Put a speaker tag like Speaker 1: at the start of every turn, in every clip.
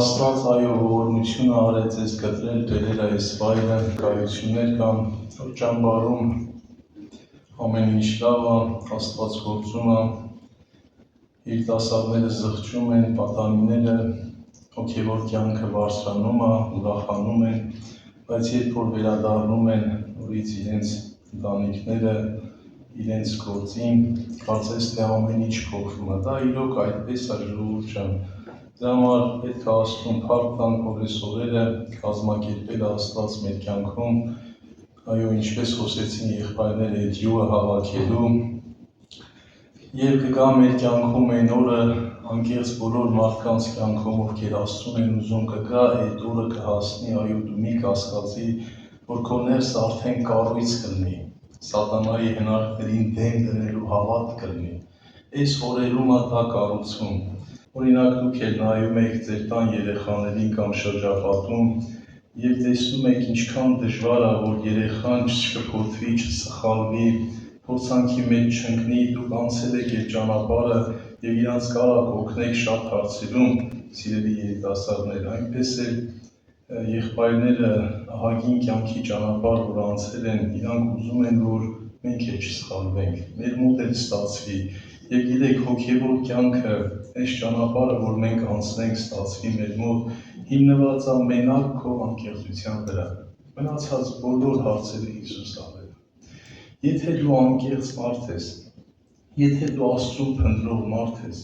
Speaker 1: Աստված այո ողորմությունը արեց ես կտրել դերեր այս վայրը, կայություններ կան, որ ճամբարում ամեն ինչ լավ է, Աստված գործում է, երիտասարդները զղջում են, պատանիները հոգևոր կյանքը բարձրանում է, ուրախանում են, բայց երբ որ վերադառնում են նորից իրենց ընտանիքները, իրենց գործին, կարծես թե ամեն ինչ փոխվում է, դա իրոք այդպես է ժողովուրդ ջան, դրա համար պետք է Աստծուն փառք տանք, որ այս օրերը կազմակերպել է Աստված մեր կյանքում, այո, ինչպես խոսեցին եղբայրները այդ յուղը հավաքելու, եւ կգա մեր կյանքում այն օրը, անկեղծ բոլոր մարդկանց կյանքում, ովքեր Աստծուն են ուզում, կգա այդ օրը կհասնի, այո, դու մի կասկածի, որ քո ներսը արդեն կառույց կլինի, սատանայի հնարքներին դեմ դնելու հավատ կլինի, այս օրերում է դա կառուցվում, օրինակ դուք էլ նայում եք ձեր տան երեխաներին կամ շրջապատում եւ տեսնում եք ինչքան դժվար է, որ երեխան չշփոթվի, չսխալվի, փորձանքի մեջ չընկնի, դուք անցել եք այդ ճանապարհը եւ իրանց կարող օգնեք շատ հարցերում, սիրելի երիտասարդներ, այնպես էլ եղբայրները ահագին կյանքի ճանապարհ, որ անցել են, իրանք ուզում են, որ մենք էլ չսխալվենք, մեր մոտ էլ ստացվի եւ գիտեք հոգեվոր կյանքը, այս ճանապարհը, որ մենք անցնենք, ստացվի մեր մոտ, հիմնված է մենակ քո անկեղծության վրա, մնացած բոլոր հարցերը Հիսուս արել է։ Եթե դու անկեղծ մարդ ես, եթե դու Աստծուն փնտրող մարդ ես,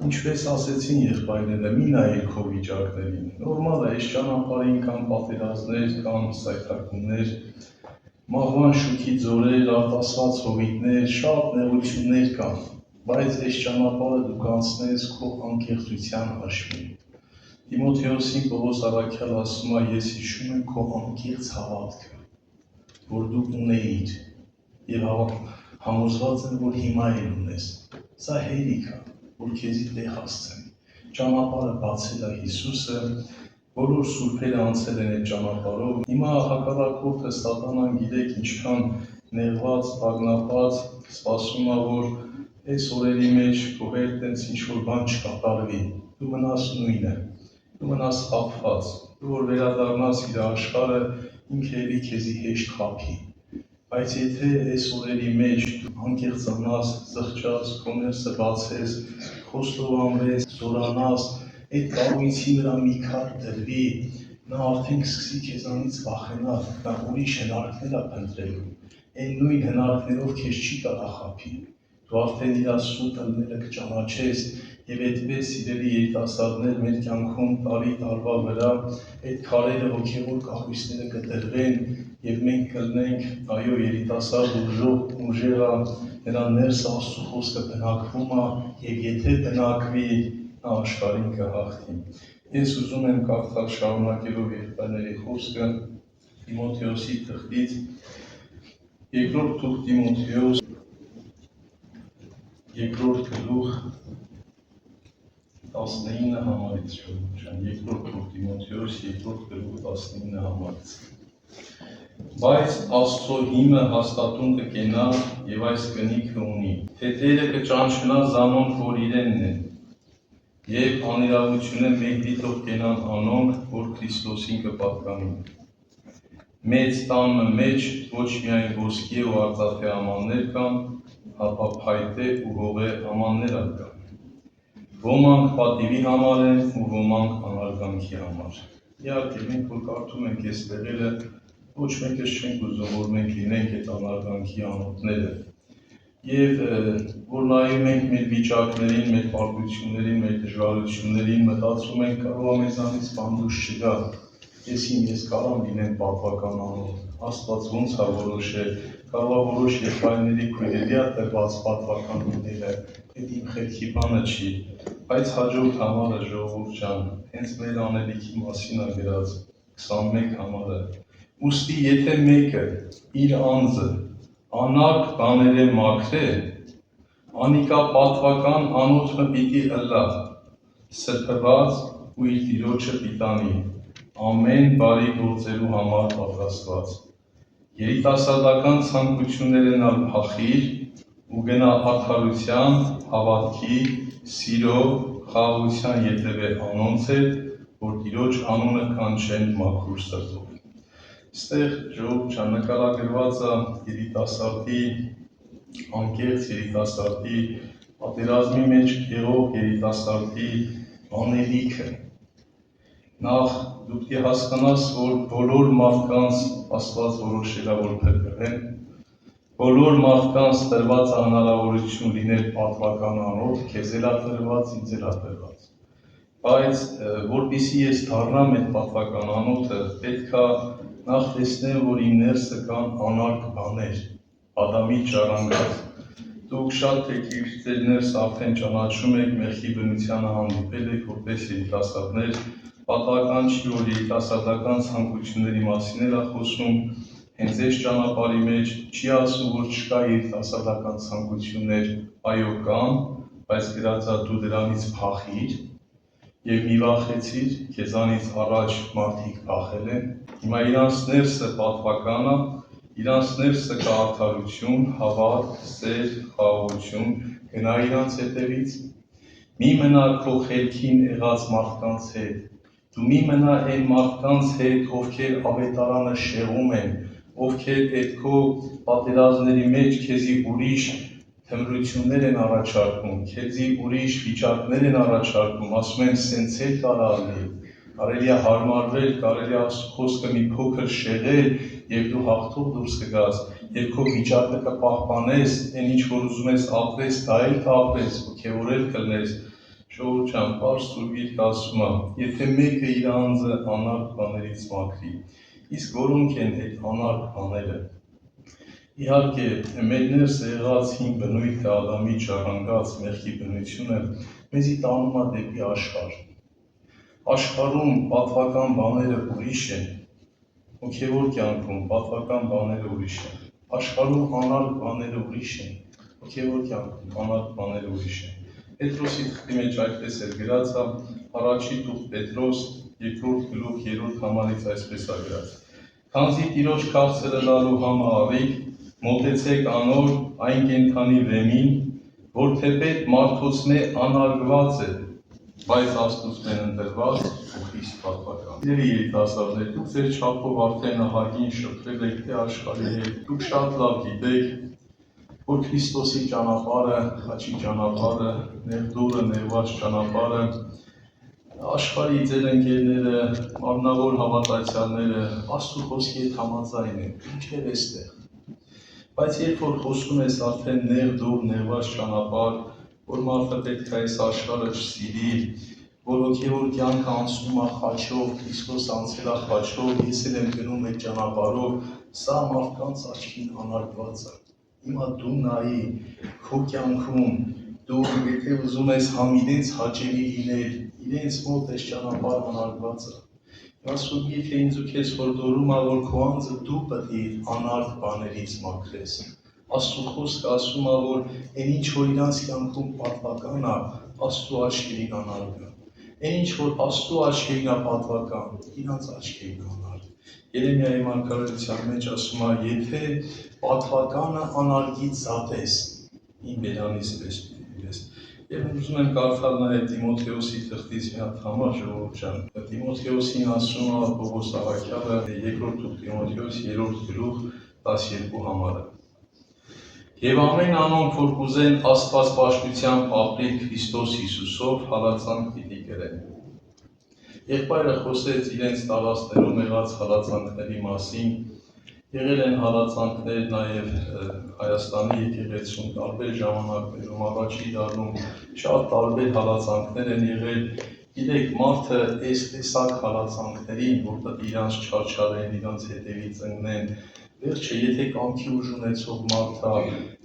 Speaker 1: ինչպես ասեցին եղբայրները, մի նայիր քո վիճակներին, նորմալ է, այս ճանապարհին կան պատերազմներ, կան սայթաքումներ, մահվան շուքի ձորեր, արտասված հովիտներ, շատ նեղություններ կան, բայց այս ճանապարհը դու կանցնես քո անկեղծության հաշվին։ Տիմոթեոսին Պողոս առաքյալ ասում է, ես հիշում եմ քո անկեղծ հավատքը, որ դու ունեիր եւ համոզված եմ, որ հիմա էլ ունես։ Սա հերիք է, որ քեզի տեղ հասցնի։ Ճանապարհը բացել է Հիսուսը, բոլոր սուրբերը անցել են այդ ճանապարհով։ Հիմա հակառակորդը սատանան գիտեք ինչքան նեղված, աղնապած, սպասում է, որ այս օրերի մեջ քո հետ տենց ինչ-որ բան չկատարվի, դու մնաս նույնը, դու մնաս խաբված, դու որ վերադառնաս իր աշխարհը, ինքը էլի քեզի հեշտ խաբի, բայց եթե այս օրերի մեջ դու անկեղծանաս, զղջաս, քո ներսը բացես, խոստովանվես, զորանաս, այդ կառույցի վրա մի քար դրվի, նա արդեն կսկսի քեզանից վախենալ, նա ուրիշ հնարքներ է փնտրելու, այն նույն հնարքներով քեզ չի կարող խաբի, դու արդեն իր սուտը լները կճանաչես եւ այդպես սիրելի երիտասարդներ մեր կյանքում տարի տարվա վրա այդ քարերը հոգեվոր կառույցները կդրվեն եւ մենք կլինենք այո երիտասարդ ուժեղա նրա ներսը Աստծո խոսքը բնակվում է եւ եթե բնակվի նա աշխարհին կհաղթի։ Ես ուզում եմ կարդալ շարունակելով եղբայրների խոսքը Տիմոթեոսի թղթից երկրորդ թուղթ Տիմոթեոս երկրորդ գլուխ 19 համարից շրջան, երկրորդ թուղթ Տիմոթեոս երկրորդ գլուխ 19 համարից։ Բայց Աստծո հիմը հաստատուն կկենա եւ այս կնիքը ունի, թե Տերը կճանչնա զանոնք, որ իրենն են, եւ անիրավությունը մեկ դիտող կենան անոնք, որ Քրիստոսին կպատկանին։ Մեծ տանը մեջ ոչ միայն ոսկի ու արծաթե ամաններ կան, հապա փայտե ու հողե ամաններ կան։ Ոմանք պատիվի համար են ու ոմանք անարգանքի համար։ Իհարկե մենք որ կարդում ենք այս տեղերը, ոչ մեկս չենք ուզում, որ մենք լինենք այդ անարգանքի անոթները։ Եվ որ նայում ենք մեր վիճակներին, մեր պարտություններին, մեր դժվարություններին, մտածում ենք կարող է մեզանից բանդուշ չգա։ Ես կարող լինեմ պատվական անոթ, Աստված ոնց է որոշել, կարող է որոշ եղբայրների քույրերի է տրված պատվական լինելը, այդ իմ խելքի բանը չի, բայց հաջորդ համարը ժողովուրդ ջան, հենց մեր անելիքի մասին է գրած 21 համարը։ Ուստի եթե մեկը իր անձը անարգ բաներ է մաքրել, անիկա պատվական անոթը պիտի ըլլա, սրբված ու իր տիրոջը պիտանի, ամեն բարի գործելու համար պատրաստված։ Երիտասարդական ցանկություններն ալ փախիր ու գնա արդարության, հավատքի, սիրո, խաղաղության ետևե անոնց հետ, որ Տիրոջ անունը կանչեն մաքուր սրտով։ Այստեղ ժողովուրդ նկարագրված է երիտասարդի, անկեղծ երիտասարդի, պատերազմի մեջ եղող երիտասարդի անելիքը։ Նախ դու պետք է հասկանաս, որ բոլոր մարդկանց Աստված որոշել է, որ փրկվեն, բոլոր մարդկանց տրված է հնարավորություն լինել պատվական անոթ, քեզ էլ է տրված, ինձ էլ է տրված։ Բայց որպեսզի ես դառնամ այդ պատվական անոթը, պետք է նախ տեսնեմ, որ իմ ներսը կան անարգ բաներ, Ադամի ժառանգած։ Դուք շատ եք ձեր ներսը արդեն ճանաչում եք, մեղքի բնությանը հանդիպել եք, որպես երիտասարդներ, պատահական չի, որ երիտասարդական ցանկությունների մասին էլ է խոսում, հենց այս ճանապարհի մեջ չի ասում, որ չկա երիտասարդական ցանկություններ, այո կան, բայց գրած է դու դրանից փախիր եւ մի վախեցիր, քեզանից առաջ մարդիկ փախել են, հիմա իրանց ներսը պատվական է, իրանց ներսը կա արդարություն, հավատ, սեր, խաղաղություն, գնա իրանց հետևից, մի մնա քո խելքին եղած մարդկանց հետ, դու մի մնա այն մարդկանց հետ, ովքեր ավետարանը շեղում են, ովքեր այդ քո պատերազմների մեջ քեզի ուրիշ թմրություններ են առաջարկում, քեզի ուրիշ վիճակներ են առաջարկում, ասում են սենց էլ կարելի, կարելի է հարմարվել, կարելի է խոսքը մի փոքր շեղել եւ դու հաղթող դուրս կգաս, եւ քո վիճակը կպահպանես, այն ինչ որ ուզում ես ապրես, դա էլ կապրես, ոգևորել կլնես, ժողովուրդ ջան, Պարզ Սուրբ Գիրքը ասում է, եթե մեկը իր անձը անարգ բաներից մաքրի, իսկ որոնք են այդ անարգ բաները։ Իհարկե, մեր ներսը եղած հին բնույթը Ադամի ժառանգած մեղքի բնությունը մեզի տանում է դեպի աշխարհ։ Աշխարհում պատվական բաները ուրիշ են, հոգևոր կյանքում պատվական բաները ուրիշ են։ Աշխարհում անարգ բաները ուրիշ են, հոգևոր կյանքում անարգ բաները ուրիշ են։ Պետրոսի թղթի մեջ այդպես էր գրած, առաջի տուղ Պետրոս, 2-րդ գլուխ 3-րդ համարից այսպես է գրած. Քանզի Տիրոջ քաղցրը լալու համը առիք, մոտեցեք անոր այն կենդանի վեմին, որ թեպետ մարդոցնե անարգված է, բայց Աստծուց ընտրված ու Քրիստ պատվական։ Սիրելի երիտասարդներ, դուք ձեր չափով արդեն ահագին շփվել եք թե աշխարհի հետ, դուք շատ լավ գիտեք, որ Քրիստոսի ճանապարհը, խաչի ճանապարհը, ներդուրը, ներված ճանապարհը, աշխարհի ձեր ընկերները, մարմնավոր հավատացյալները, Աստծո խոսքի հետ համաձայն են, ինչև էստեղ։ Բայց երբ որ խոսում ես արդեն ներդուր, ներված ճանապարհ, որ մարդը պետք է այս աշխարհը չսիրի, որ հոգևոր կյանքը անցնում է խաչով, Քրիստոս անցել է խաչով, ես էլ եմ գնում այդ ճանապարհով, սա մարդկանց աչքին անարգված է։ Հիմա դու նայի քո կյանքում, դու եթե ուզում ես համ իրենց հաճելի լինել, իրենց մոտ այս ճանապարհը անարգված է։ Ասում եթե ինձ ու քեզ հորդորում է, որ քո անձը դու պետք է անարգ բաներից մաքրես։ Աստծո խոսքը ասում է, որ այն ինչ որ իրանց կյանքում պատվական է, Աստծո աչքերին անարգ է։ Այն ինչ որ Աստծո աչքերին է պատվական, իրանց աչքերին անարգ։ Երեմիայի մարգարեության մեջ ասում է, եթե պատվականը անարգից զատես, իմ բերանից պես պիտի։ Եվ ուզում եմ կարդալ նաև Տիմոթեոսի թղթից մի հատ համար, ժողովուրդ ջան։ Տիմոթեոսին ասում է Պողոս առաքյալը 2-րդ Տիմոթեոս 3-րդ գլուխ 12 համարը։ Եվ ամեն անոնք, որ կուզեն աստվածպաշտությամբ ապրել Քրիստոս Հիսուսով, հալածանք պիտի կրեն։ Եղբայրը խոսեց իրենց տարածքներում եղած հալածանքների մասին, եղել են հալածանքներ նաև Հայաստանի եկեղեցում տարբեր ժամանակներում, առաջի դարում շատ տարբեր հալածանքներ են եղել։ Գիտեք, մարդը այս տեսակ հալածանքներին, որ պետք է իրանց չարչարեն, իրանց հետևից ընկնեն, վերջը եթե կամքի ուժ ունեցող մարդը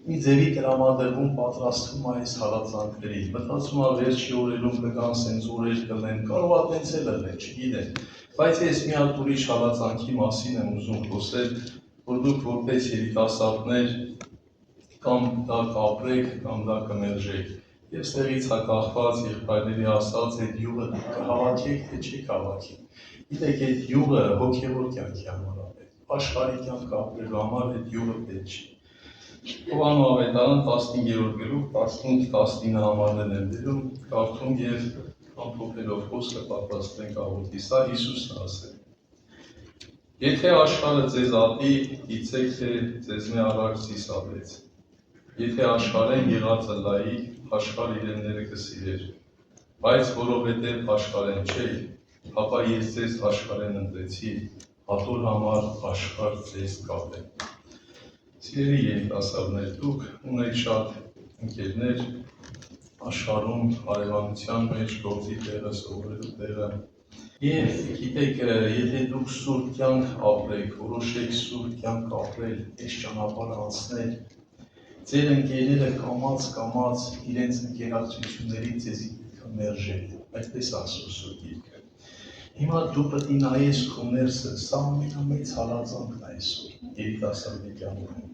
Speaker 1: մի ձևի տրամադրվում պատրաստվում է այս հալածանքներին, մտածում է վերջի օրերում կգան սենց օրեր կլեն, կարող է տենց էլ ըլել, չգիտեն։ Բայց ես մի հատ ուրիշ հալածանքի մասին եմ ուզում խոսել, որ դուք որպես երիտասարդներ կամ դա կապրեք, կամ դա կմերժեք։ Եվ ստեղից հակախված եղբայրների ասած այդ յուղը կհավաքեք, թե չեք հավաքեք։ Գիտեք, այդ յուղը հոգևոր կյանքի համար է պետք, աշխարհի կյանք ապրելու համար այդ յուղը պետք չի։ Հովանու ավետարան 15-րդ գլուխ 15-19 համարներն են դերում, կարդում եւ ամփոփելով խոսքը պատրաստենք աղոթի։ Սա Հիսուսն ասել։ Եթե աշխարհը ձեզ ատի, գիտեք, թե ձեզ մե արար սիսավեց։ Եթե աշխարհեն եղածը լայի, աշխարհ իրենները կսիրեր։ Բայց որովհետև աշխարհեն չէ, ապա ես ձեզ աշխարհեն ընտրեցի, հատոր համար աշխարհ ձեզ կապե։ Սիրելի երիտասարդներ, դուք ունեք շատ ընկերներ աշխարհում հարևանության մեջ գործի տեղը, սովորելու տեղը։ Եվ գիտեք, եթե դուք սուրբ կյանք ապրեք, որոշեք սուրբ կյանք ապրել, այս ճանապարհը անցնել, ձեր ընկերները կամաց իրենց ընկերակցություններից ձեզի պետք է մերժել, այդպես ասում Սուրբ Գիրքը։ Հիմա դու պետք է նայես քո ներսը, սա ամենամեծ հալածանքն է այսօր երիտասարդի կյանքում,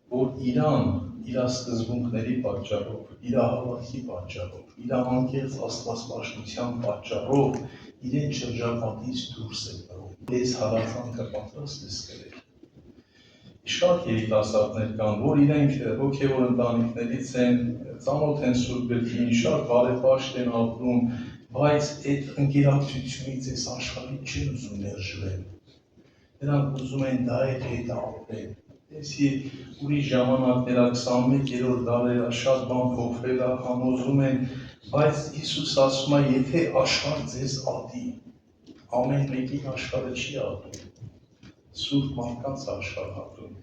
Speaker 1: որ իրան, իր սկզբունքների պատճառով, իր հավատքի պատճառով, իր անկեղծ աստվածպաշտության պատճառով իրեն շրջապատից դուրս է գալու։ Այս հալածանքը պատրաստ ես կրել։ Շատ երիտասարդներ կան, որ իրենք հոգևոր ընտանիքներից են, ծանոթ են Սուրբ Գրքին, շատ բարեպաշտ են ապրում, բայց այդ ընկերակցությունից այս աշխարհից չեն ուզում ներժվել։ Նրանք ուզում են դա հետ ապրել։ Այսի ուրիշ ժամանակներ 21-րդ դարերը շատ բան փոխվել է, համոզում են, բայց Հիսուս ասում է, եթե աշխարհ ձեզ ատի, ամեն մեկին աշխարհը չի ատում, սուրբ մարդկանց աշխարհ ատում։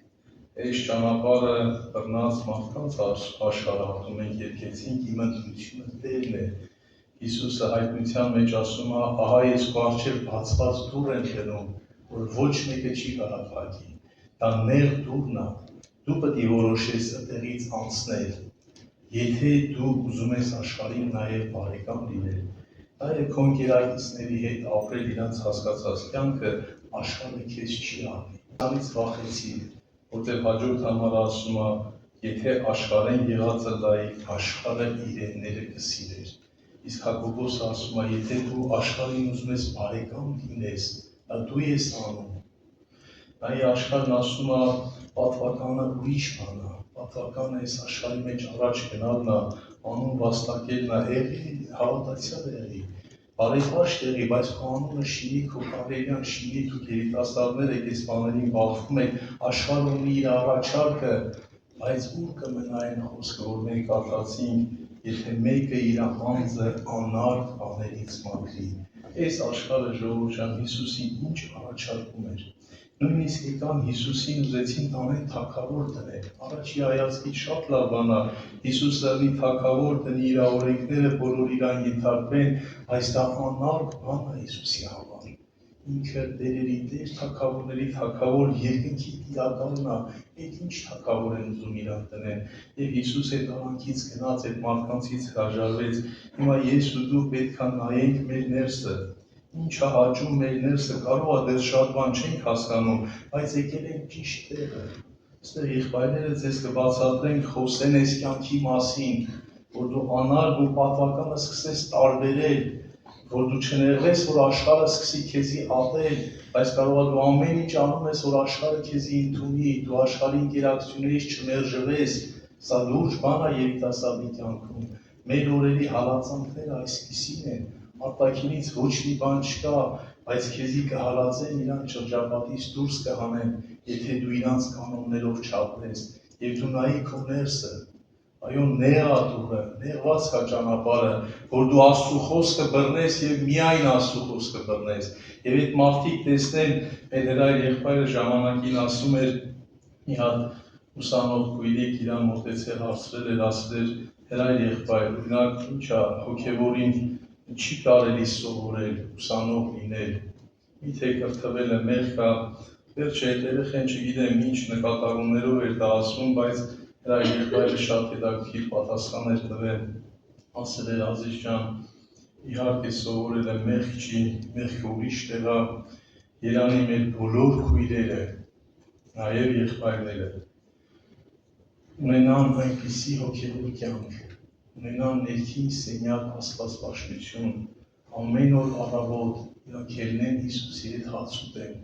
Speaker 1: Այս ճանապարհը բռնած մարդկանց աշխարհը ատում ենք, երկեցինք իմ ընտրությունը Տերն է։ Հիսուսը հայտնության մեջ ասում է, ահա ես քո առջև բացված դուռ եմ դնում, որ ոչ մեկը չի կարող փակի։ Դա նեղ դուռն է, դու պետք է որոշես այդտեղից անցնել։ Եթե դու ուզում ես աշխարհին նաև բարեկամ լինել, այլ քո ընկերակիցների հետ ապրել իրանց հասկացած կյանքը, աշխարհը քեզ չի ատի։ Դրանից վախեցի, որտեղ հաջորդ համարը ասում է, եթե աշխարհեն եղածը լայի, աշխարհը իրենները կսիրեր։ Իսկ Հակոբոսը ասում է, եթե դու աշխարհին ուզում ես բարեկամ լինես, դա դու ես անում։ Այ աշխարհն ասում է, պատվականը ուրիշ բան է, պատվականը այս աշխարհի մեջ առաջ գնալն է, անուն վաստակելն է, եղի հավատացյալ եղի, բարեպաշտ եղի, բայց քո անունը շինի, քո կարիերան շինի, դուք երիտասարդներ եք, այս բաներին բախվում եք, աշխարհը ունի իր առաջարկը, բայց ուր կմնա այն խոսքը, որ մենք կարդացինք, եթե մեկը իր անձը անարդ բաներից մաքրի։ Այս աշխարհը ժողովուրդ ջան Հիսուսի ինչ առաջարկում էր։ Նույնիսկ եկան Հիսուսին ուզեցին տանեն թագավոր դնել։ Առաջի հայացքից շատ լավ բան է, Հիսուսը մի թագավոր դնի, իր օրենքները բոլոր իրան ենթարկվեն, բայց դա անարդ բան է Հիսուսի համար։ Ինքը դերերի Տեր, թագավորների թագավոր, երկնքի տիրակալն է, այդ ինչ թագավոր են ուզում իրան դնեն։ Եվ Հիսուս այդ արանքից գնաց, այդ մարդկանցից հրաժարվեց։ Հիմա ես ու դու պետք է նայենք մեր ներսը։ Ինչա հաճում մեր ներսը, կարող է դες շատ բան չենք հասկանում, բայց եկել ենք ճիշտ տեղը։ Այստեղ եղբայրները ձեզ կբացատրեն, խոսեն այս կյանքի մասին, որ դու անարգ ու պատվականը սկսես տարբերել, որ դու չներվես, որ աշխարհը սկսի քեզի ատել, բայց կարող է դու ամեն ինչ անում ես, որ աշխարհը քեզի ընդունի, դու աշխարհի ինտերակցիաներից չմերժվես, սա լուրջ բան է երիտասարդի կյանքում։ Մեր օրերի հալածանքները այսպիսին են, արտաքինից ոչ մի բան չկա, բայց քեզի կհալածեն, իրան շրջապատից դուրս կհանեն, եթե դու իրանց կանոններով չապրես, եւ դու նայի քո ներսը, այո, նեղ է դուռը, նեղված կա ճանապարհը, որ դու Աստծո խոսքը բռնես եւ միայն Աստծո խոսքը բռնես։ Եվ այդ մարդիկ տեսնեն, մեր հրայր եղբայրը ժամանակին ասում էր, մի հատ ուսանող գույնիկ իրան մոտեցել հարցրել էր, ասել էր, հրայր եղբայր, օրինակ ինչա հոգևորին չի կարելի սովորել, ուսանող լինել, միթե կրթվելը մեղք է, վերջը այդ երեխեն չգիտեմ ինչ նկատառումներով էր դա ասում, բայց հրա եղբայրը շատ հետաքրքիր պատասխան էր տվել, ասել էր Ազիզ ջան, իհարկե սովորելը մեղք չի, մեղքը ուրիշ տեղ է, Երանի մեր բոլոր քույրերը, նաև եղբայրները, ունենան այնպիսի հոգևոր կյանք, ունենան ներքին սենյակ աստվածպաշտություն, ամեն օր առավոտ իրանք ելնեն Հիսուսի հետ հաց ուտեն,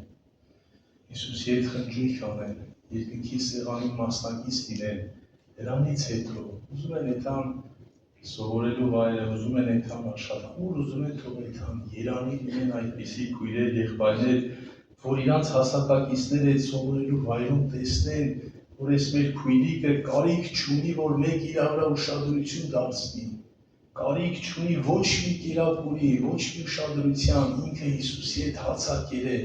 Speaker 1: Հիսուսի հետ խնջույք անեն, երկնքի սեղանի մասնակից լինեն, դրանից հետո ուզում են այդքան սովորելու վայրը, ուզում են այդքան աշխատանք, ուզում են թող այդքան երանի լինեն այդպիսի քույրեր, եղբայրներ, որ իրանց հասակակիցները այդ սովորելու վայրում տեսնեն, որ այս մեր քույրիկը կարիք չունի, որ մեկ իր վրա ուշադրություն դարձնի, կարիք չունի ոչ մի կերակուրի, ոչ մի ուշադրության, ինքը Հիսուսի հետ հացակեր է,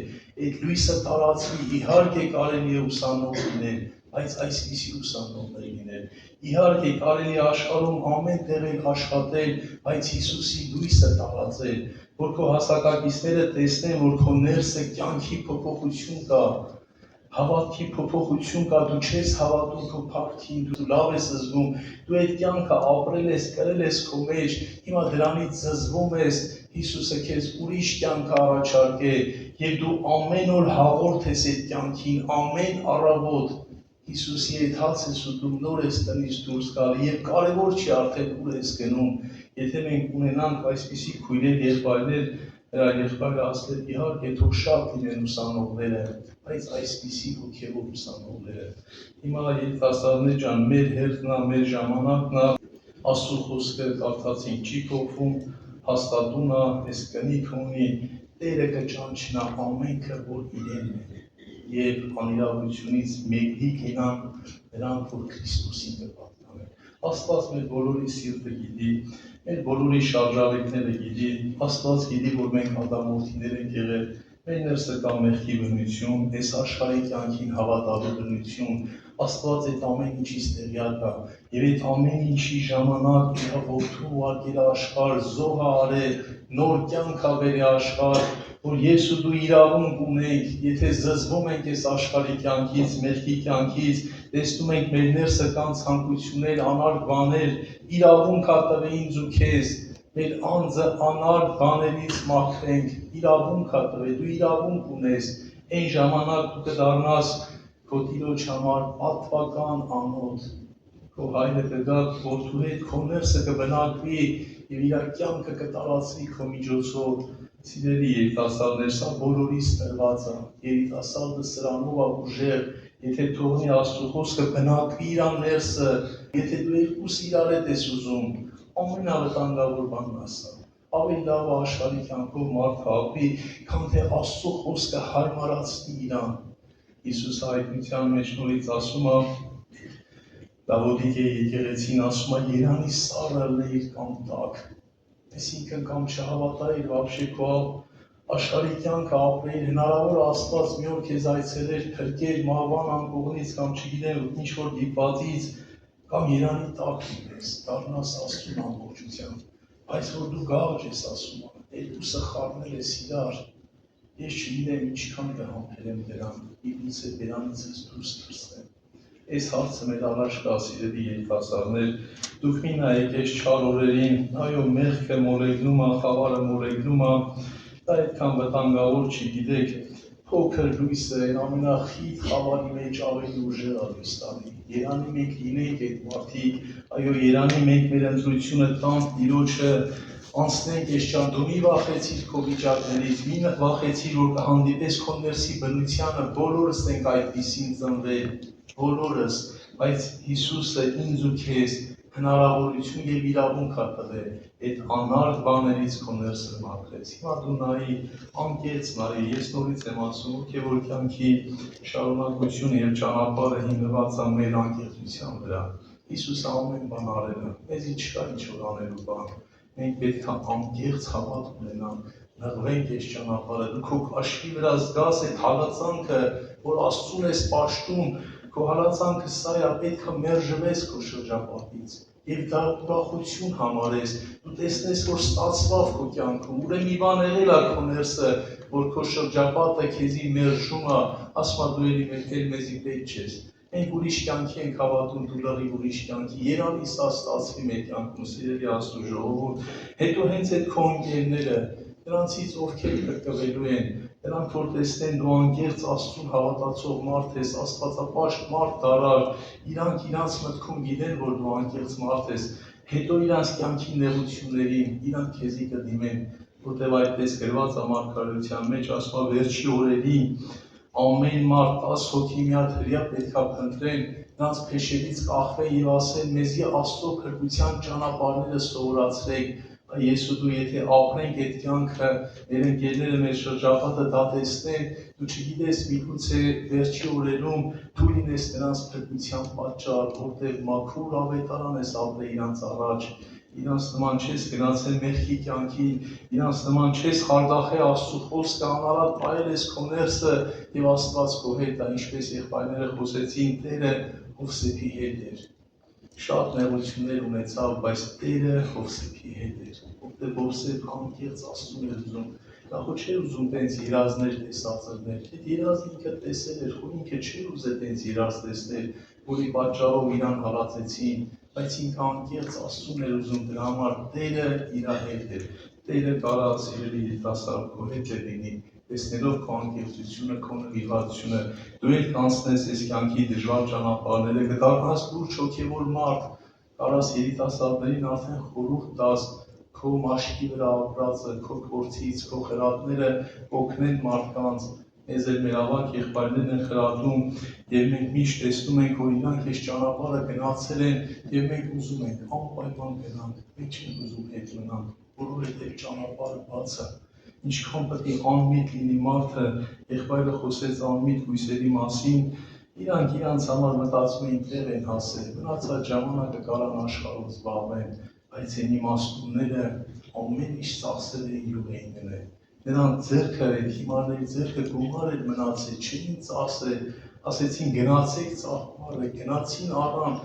Speaker 1: այդ լույսը տարածվի, իհարկե կարելի է ուսանող լինել, բայց այսպիսի ուսանողներ լինել, իհարկե կարելի է աշխարհում ամեն տեղ աշխատել, բայց Հիսուսի լույսը տարածել, որ քո հասակակիցները տեսնեն, որ քո ներսը կյանքի փոփոխություն կա, հավատքի փոփոխություն կա, դու չես հավատում քո փառքին, դու լավ ես զգում, դու այդ կյանքը ապրել ես, կրել ես քո մեջ, հիմա դրանից զզվում ես, Հիսուսը քեզ ուրիշ կյանք առաջարկել, եւ դու ամեն օր հաղորդ ես այդ կյանքին, ամեն առավոտ Հիսուսի հետ հաց ես ուտում, նոր ես տնից դուրս գալի, եւ կարևոր չի արդեն ուր ես գնում, եթե մենք ունենանք այսպիսի քույրեր, եղբայրներ, նրա եղբայրը ասել իհարկե թող շատ լինեն ուսանողները, բայց այսպիսի հոգևոր ուսանողները։ Հիմա երիտասարդներ ջան, մեր հերթն է, մեր ժամանակն է, Աստծո խոսքը կարդացին չի փոխվում, հաստատուն է, այս կնիքը ունի, Տերը կճանչնա ամենքը, որ իրենն է, եւ անիրավությունից մեկի կենան նրանք, որ Քրիստոսին կպատկանեն։ Աստված մեր բոլորի սիրտը գիտի, մեր բոլորի շարժառիթները գիտի, Աստված գիտի, որ մենք ադամորդիներ ենք եղել, մեր ներսը կա մեղքի բնություն, այս աշխարհի կյանքին հավատալու բնություն, Աստված այդ ամեն ինչից տեղյակ է, եւ այդ ամեն ինչի ժամանակ իր որդուն ուղարկել աշխարհ, զոհ արել, նոր կյանք բերել աշխարհ, որ ես ու դու իրավունք ունենք, եթե զզվում ենք այս աշխարհի կյանքից, մեղքի կյանքից, տեսնում ենք մեր ներսը կան ցանկություններ, անարգ բաներ, իրավունք ա տվել ինձ ու քեզ, մեր անձը անարգ բաներից մաքրենք, իրավունք ա տվել, դու իրավունք ունես, այն ժամանակ դու կդառնաս քո տիրոջ համար պատվական անոթ, քո հայրը կգա որդու հետ, քո ներսը կբնակվի եւ իր կյանքը կտարածվի քո միջոցով։ Սիրելի երիտասարդներ, սա բոլորիս տրված է, երիտասարդը սրանով է ուժեղ, եթե թողնի Աստծո խոսքը բնակվի իր ներսը, եթե դու երկուս իրար հետ ես ուզում, ամենավտանգավոր բանն է սա։ Ավելի լավ է աշխարհի կյանքով մարդը ապրի, քան թե Աստծո խոսքը հարմարացնի իրան։ Հիսուս հայտնության մեջ նորից ասում է, Դավոթի եկեղեցին ասում է, Երանի սառը լեիր կամ տաք, այսինքն կամ չհավատայիր վաբշե քո աշխարհի կյանքը ապրեիր, հնարավոր Աստված մի օր քեզ այցելեր, փրկեր մահվան անկողնից կամ չգիտեմ ինչ որ դիպվածից, կամ Երանի տակ լինես, դառնաս Աստծուն ամբողջությամբ, բայց որ դու գաղջ ես ասում, երկուսը խառնել ես իրար, ես չգիտեմ ինչքան կհամբերեմ դրան, իբնից է դրանից ես դուրս թռցնեմ։ Այս հարցը մեր առաջ կա, սիրելի երիտասարդներ, դուք մի նայեք այս չար օրերին, այո, մեղքը մոլեգնում է, խավարը մոլեգնում է, դա այդքան վտանգավոր չի, գիտեք, փոքր լույսը, այն ամենախիտ խավարի մեջ ավելի ուժեղ է լույս տանի։ Երանի մենք լինենք այդ մարդիկ, այո, երանի մենք մեր ընտրությունը տանք Տիրոջը, անցնենք այս ճան, դու մի վախեցիր քո վիճակներից, մի վախեցիր, որ կհանդիպես քո ներսի բնությանը, բոլորս ենք այդպիսին ծնվել, բոլորս, բայց Հիսուսը ինձ ու քեզ հնարավորություն եւ իրավունք ա տվել այդ անարգ բաներից քո ներսը մաքրեց։ Հիմա դու նայի, անկեղծ նայի, ես նորից եմ ասում, հոգեվոր կյանքի շարունակությունը եւ ճանապարհը հիմնված է մեր անկեղծության վրա։ Հիսուսը ամեն բան արել է, մեզի չկա ինչ որ անելու բան։ Մենք պետք է անկեղծ հավատ ունենանք, նեղվենք այս ճանապարհը, դու քո աշխի վրա զգաս այդ հալածանքը, որ Աստծուն ես պաշտում, քո հալածանքը սա է, պետք է մերժվես քո շրջապատից եւ դա ուրախություն համարես, դու տեսնես, որ ստացվավ քո կյանքում, ուրեմն մի բան եղել է քո ներսը, որ քո շրջապատը քեզի մերժում է, ասում է դու էլի մեզի պետք չես։ Մենք ուրիշ կյանքի ենք հավատում, դու լրիվ ուրիշ կյանքի, երանի սա ստացվի մեր կյանքում, սիրելի Աստծո ժողովուրդ, հետո հենց այդ քո ընկերները, նրանցից ովքեր փրկվելու են, նրանք որ տեսնեն դու անկեղծ Աստծուն հավատացող մարդ ես, աստվածապաշտ մարդ դարար, իրանք իրանց մտքում գիտեն, որ դու անկեղծ մարդ ես, հետո իրանց կյանքի նեղություններին, իրանք քեզի կդիմեն, որտեղ այդպես գրված է Մարգարեության մեջ, ասում է վերջի օրերին ամեն մարդ 10 հոգի մի հատ հրյա պետք է փնտրեն, նրանց փեշերից կախվեն եւ ասեն մեզի Աստծո փրկության ճանապարհները սովորացրեք, ես ու դու եթե ապրենք այդ կյանքը, մեր ընկերները մեր շրջապատը դա տեսնեն, դու չգիտես միգուցե վերջի օրերում դու լինես նրանց փրկության պատճառ, որտեղ մաքուր ավետարան ես ապրել իրանց առաջ, իրանց նման չես գնացել մեղքի կյանքին, իրանց նման չես խարդախել Աստծո խոսքը, անարատ պահել ես քո ներսը եւ Աստված քո հետ է, ինչպես եղբայրները խոսեցին, Տերը Հովսեփի հետ էր։ Շատ նեղություններ ունեցավ, բայց Տերը Հովսեփի հետ էր, որտեղ Հովսեփ անկեղծ Աստծուն էր ուզում, նա ոչ չէր ուզում տենց երազներ տեսածներ, այդ երազը ինքը տեսել էր, որ ինքը չէր ուզել տենց երազ տեսնել, որի պատճառով իրան հալածեցին, բայց ինքը անկեղծ Աստծուն էր ուզում, դրա համար Տերը իր հետ էր, Տերը կարա սիրելի երիտասարդ քո հետ է լինի, տեսնելով քո անկեղծությունը, քո նվիրվածությունը, դու էլ կանցնես այս կյանքի դժվար ճանապարհները, կդառնաս լուրջ հոգևոր մարդ, կարաս երիտասարդներին արդեն խորհուրդ տաս, քո մաշկի վրա ապրածը, քո փորձից, քո խրատները օգնեն մարդկանց, մեզ էլ մեր ավակ եղբայրներն են խրատում, եւ մենք միշտ տեսնում ենք, որ իրանք այս ճանապարհը գնացել են, եւ մենք ուզում ենք անպայման գնանք, մենք չենք ուզում հետ մնանք, որովհետեւ ճանապարհը բաց է։ Ինչքան պետք է անմիտ լինի մարդը, եղբայրը խոսեց անմիտ հույսերի մասին, իրանք իրանց համար մտածում էին տեղ են հասել, մնացած ժամանակը կարան աշխարհով զբաղվեն, բայց այն իմաստունները ամեն ինչ ծախսել էին յուղ էին գնել։ Նրանց ձեռքը, այդ հիմարների ձեռքը գումար էր մնացել, չէին ծախսել, ասեցին գնացեք ծախմարը, գնացին առան,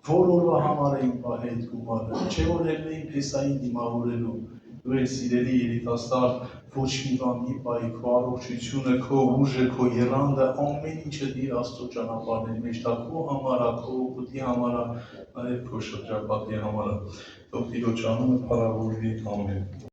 Speaker 1: որ օրվա համար էին պահել գումարը, չէ որ ելնեին փեսային դիմավորելու։ Դու ես սիրելի երիտասարդ, ոչ մի բան մի պահի, քո առողջությունը, քո ուժը, քո եռանդը, ամեն ինչը դիր Աստծո ճանապարհների մեջ, դա քո համար է, քո օգուտի համար է, նաև քո շրջապատի համար է։ Թող Տիրոջ անունը փառավորվի, ամեն։